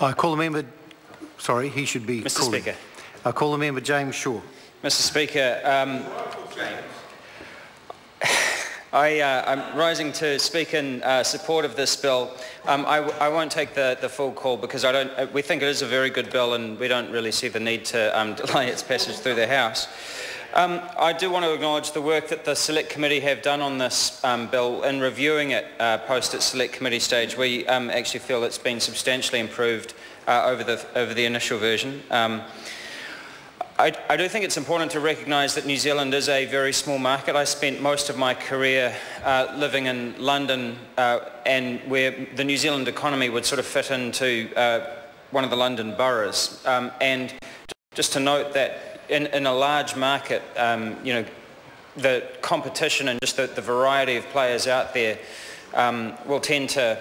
I call the member. Sorry, he should be. Mr. Speaker. I call the member James Shaw. Mr. Speaker, I'm rising to speak in support of this bill. I won't take the full call because we think it is a very good bill and we don't really see the need to delay its passage through the House. I do want to acknowledge the work that the Select Committee have done on this bill in reviewing it post its Select Committee stage. We actually feel it's been substantially improved over the initial version. I do think it's important to recognise that New Zealand is a very small market. I spent most of my career living in London and where the New Zealand economy would sort of fit into one of the London boroughs. And just to note that in a large market, you know, the competition and just the variety of players out there will tend to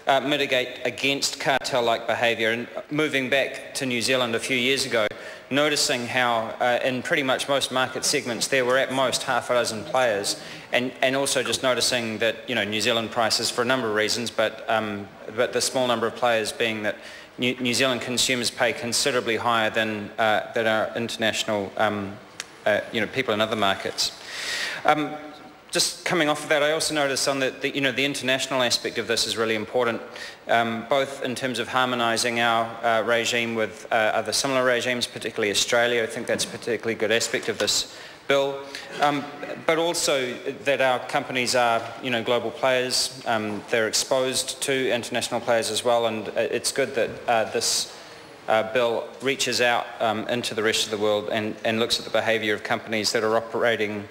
mitigate against cartel-like behaviour. And moving back to New Zealand a few years ago, noticing how in pretty much most market segments there were at most half a dozen players, and also just noticing that, you know, New Zealand prices for a number of reasons, but the small number of players being that New Zealand consumers pay considerably higher than our international, you know, people in other markets. Just coming off of that, I also noticed on you know, the international aspect of this is really important, both in terms of harmonising our regime with other similar regimes, particularly Australia. I think that's a particularly good aspect of this bill, but also that our companies are, you know, global players. They're exposed to international players as well, and it's good that this bill reaches out into the rest of the world and looks at the behaviour of companies that are operating,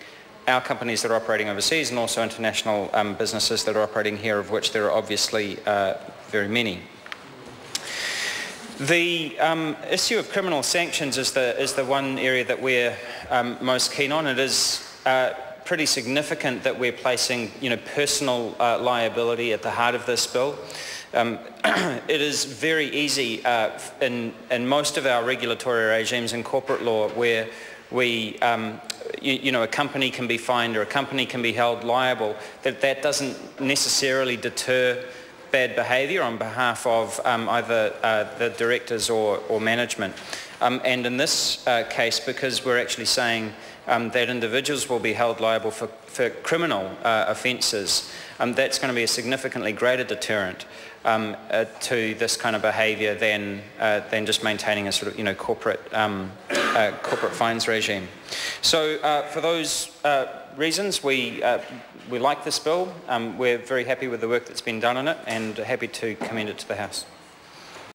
our companies that are operating overseas, and also international businesses that are operating here, of which there are obviously very many. The issue of criminal sanctions is the one area that we're most keen on. It is pretty significant that we're placing, you know, personal liability at the heart of this bill. It is very easy in most of our regulatory regimes in corporate law where we, you know, a company can be fined or a company can be held liable, that doesn't necessarily deter bad behaviour on behalf of either the directors or management. And in this case, because we're actually saying that individuals will be held liable for criminal offences, that's going to be a significantly greater deterrent to this kind of behaviour than just maintaining a sort of, you know, corporate fines regime. So for those reasons, we like this bill. We're very happy with the work that's been done on it and happy to commend it to the House.